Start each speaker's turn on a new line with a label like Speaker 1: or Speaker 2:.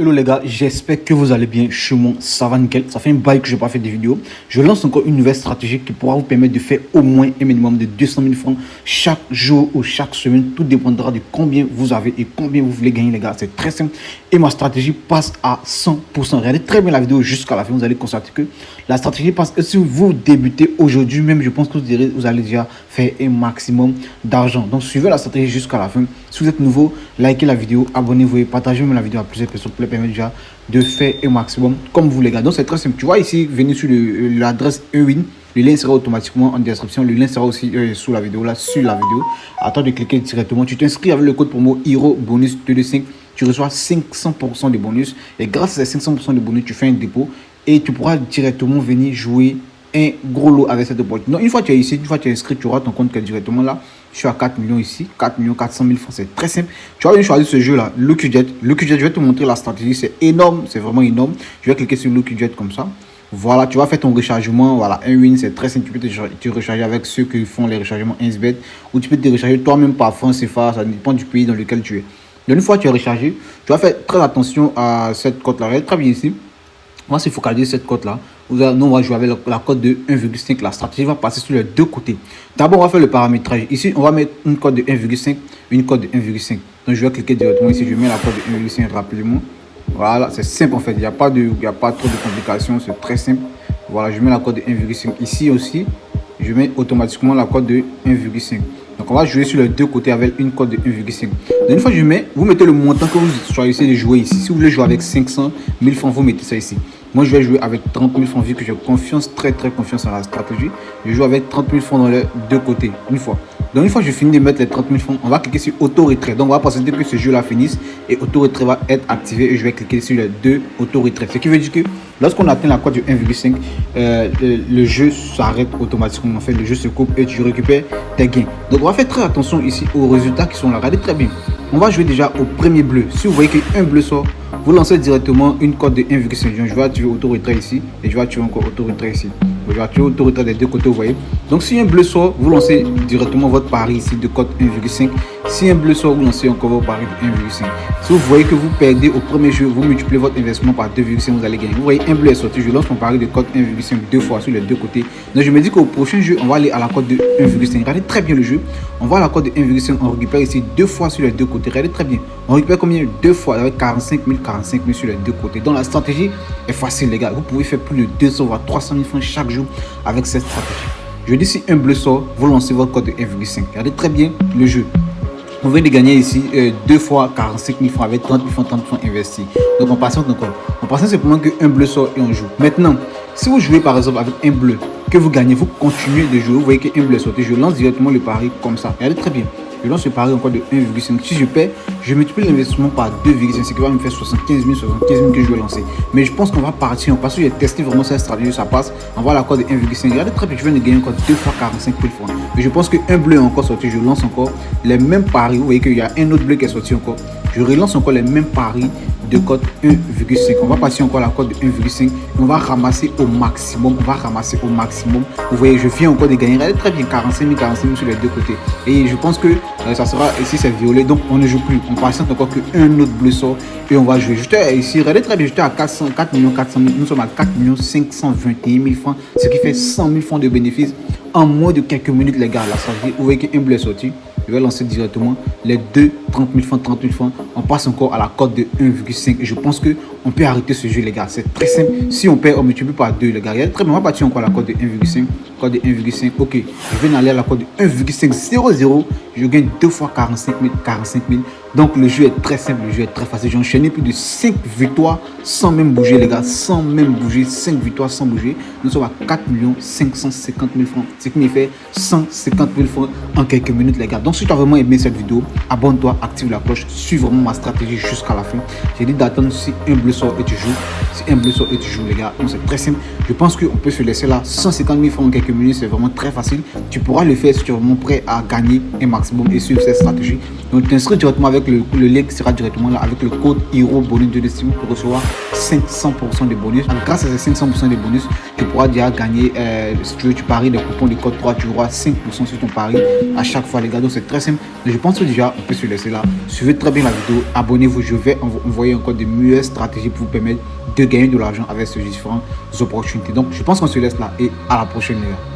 Speaker 1: Hello les gars, j'espère que vous allez bien. Chez moi, ça va nickel. Ça fait un bail que je n'ai pas fait de vidéo. Je lance encore une nouvelle stratégie qui pourra vous permettre de faire au moins un minimum de 200 000 francs chaque jour ou chaque semaine. Tout dépendra de combien vous avez et combien vous voulez gagner les gars. C'est très simple. Et ma stratégie passe à 100%. Regardez très bien la vidéo jusqu'à la fin. Vous allez constater que la stratégie passe. Et si vous débutez aujourd'hui même, je pense que vous allez déjà faire un maximum d'argent. Donc suivez la stratégie jusqu'à la fin. Si vous êtes nouveau, likez la vidéo, abonnez-vous et partagez même la vidéo à plusieurs personnes pour les permettre déjà de faire un maximum comme vous les gars. Donc c'est très simple. Tu vois ici, venez sur l'adresse Ewin. Le lien sera automatiquement en description. Le lien sera aussi sous la vidéo, là, sur la vidéo. Attends de cliquer directement. Tu t'inscris avec le code promo Hero Bonus 225. Tu reçois 500% de bonus. Et grâce à ces 500% de bonus, tu fais un dépôt et tu pourras directement venir jouer un gros lot avec cette opportunité. Donc une fois que tu es ici, une fois que tu es inscrit, tu auras ton compte qui est directement là. Je suis à 4 millions ici, 4 400 000 francs, c'est très simple. Tu vas venir choisir ce jeu là, Lucky Jet. Lucky Jet, je vais te montrer la stratégie, c'est énorme, c'est vraiment énorme. Je vais cliquer sur Lucky Jet comme ça. Voilà, tu vas faire ton rechargement. Voilà, un win, c'est très simple. Tu peux te recharger avec ceux qui font les rechargements 1xbet ou tu peux te recharger toi-même par franc CFA, ça dépend du pays dans lequel tu es. Donc une fois que tu es rechargé, tu vas faire très attention à cette cote là. Regarde très bien ici. On va se focaliser sur cette cote là. Nous on va jouer avec la cote de 1,5. La stratégie va passer sur les deux côtés. D'abord on va faire le paramétrage. Ici on va mettre une cote de 1,5, une cote de 1,5. Donc je vais cliquer directement ici. Je mets la cote de 1,5 rapidement. Voilà, c'est simple en fait. Il n'y a pas trop de complications. C'est très simple. Voilà, je mets la cote de 1,5 ici aussi. Je mets automatiquement la cote de 1,5. Donc on va jouer sur les deux côtés avec une cote de 1,5. Donc une fois que je mets, vous mettez le montant que vous choisissez de jouer ici. Si vous voulez jouer avec 500 000 francs, vous mettez ça ici. Moi je vais jouer avec 30 000 francs vu que j'ai confiance, très confiance en la stratégie. Je joue avec 30 000 francs dans les deux côtés, une fois. Donc une fois que je finis de mettre les 30 000 francs, on va cliquer sur auto-retrait. Donc on va patienter que ce jeu là finisse et auto-retrait va être activé et je vais cliquer sur les deux auto-retrait. Ce qui veut dire que lorsqu'on atteint la cote de 1,5, le jeu s'arrête automatiquement. En fait, le jeu se coupe et tu récupères tes gains. Donc on va faire très attention ici aux résultats qui sont là. Regardez très bien. On va jouer déjà au premier bleu. Si vous voyez qu'un bleu sort, vous lancez directement une cote de 1,5. Je vais activer auto-retrait ici et je vais activer encore auto-retrait ici. Je vais activer auto-retrait des deux côtés, vous voyez. Donc si un bleu sort, vous lancez directement votre pari ici de cote 1,5. Si un bleu sort, vous lancez encore votre pari de 1,5. Si vous voyez que vous perdez au premier jeu, vous multipliez votre investissement par 2,5, vous allez gagner. Vous voyez, un bleu est sorti, je lance mon pari de cote 1,5 deux fois sur les deux côtés. Donc je me dis qu'au prochain jeu, on va aller à la cote de 1,5. Regardez très bien le jeu. On va à la cote de 1,5, on récupère ici deux fois sur les deux côtés. Regardez très bien. On récupère combien? Deux fois avec 45 000 sur les deux côtés. Donc la stratégie est facile les gars. Vous pouvez faire plus de 200 voire 300 000 francs chaque jour avec cette stratégie. Je dis si un bleu sort, vous lancez votre cote de 1,5. Regardez très bien le jeu. On vient de gagner ici deux fois 45 000 francs avec 30 000 francs investis. Donc on patiente encore. On patiente simplement qu'un bleu sort et on joue. Maintenant, si vous jouez par exemple avec un bleu que vous gagnez, vous continuez de jouer. Vous voyez qu'un bleu est sorti. Je lance directement le pari comme ça. Regardez très bien. Je lance le pari encore de 1,5. Si je perds, je multiplie l'investissement par 2,5, ce qui va me faire 75 000 que je vais lancer. Mais je pense qu'on va partir parce que j'ai testé vraiment cette stratégie, ça passe. On va à la cote de 1,5. Regardez très bien, je viens de gagner encore 2 fois 45 000 francs. Mais je pense qu'un bleu est encore sorti. Je lance encore les mêmes paris. Vous voyez qu'il y a un autre bleu qui est sorti encore. Je relance encore les mêmes paris de cote 1,5. On va passer encore à la cote de 1,5. On va ramasser au maximum. Vous voyez, je viens encore de gagner. Regardez très bien, 45 000 sur les deux côtés. Et je pense que ça sera ici, c'est violet. Donc on ne joue plus. On patiente encore qu'un autre bleu sort et on va jouer. J'étais ici, regardez très bien, j'étais à 4 400 000. Nous sommes à 4 521 000 francs. Ce qui fait 100 000 francs de bénéfices en moins de quelques minutes, les gars. La stratégie, vous voyez qu'un bleu est sorti. Je vais lancer directement les deux 30 000 francs. On passe encore à la cote de 1,5. Je pense qu'on peut arrêter ce jeu, les gars. C'est très simple. Si on perd, on multiplie par 2, les gars. Regardez très bien. On va partir encore à la cote de 1,5. Cote de 1,5. Ok. Je vais aller à la cote de 1,500. Je gagne 2 fois 45 000. Donc le jeu est très simple. Le jeu est très facile. J'ai enchaîné plus de 5 victoires sans même bouger, les gars. Sans même bouger. 5 victoires sans bouger. Nous sommes à 4 550 000 francs. Ce qui me fait 150 000 francs en quelques minutes, les gars. Donc si tu as vraiment aimé cette vidéo, abonne-toi, active la cloche, suis vraiment ma stratégie jusqu'à la fin. J'ai dit d'attendre si un bleu sort et tu joues. Si un bleu sort et tu joues, les gars. Donc c'est très simple. Je pense qu'on peut se laisser là 150 000 francs en quelques minutes. C'est vraiment très facile. Tu pourras le faire si tu es vraiment prêt à gagner un maximum et suivre cette stratégie. Donc, tu t'inscris directement avec le lien qui sera directement là avec le code HEROBONUS2 pour recevoir 500% de bonus. Donc, grâce à ces 500% de bonus, tu pourras déjà gagner, si tu veux, tu paries des coupons de code 3, tu auras 5% sur ton pari à chaque fois, les gars. Donc, c'est très simple. Je pense que déjà, on peut se laisser là. Suivez très bien la vidéo, abonnez-vous. Je vais envoyer encore de meilleures stratégies pour vous permettre de gagner de l'argent avec ces différentes opportunités. Donc, je pense qu'on se laisse là et à la prochaine, les gars.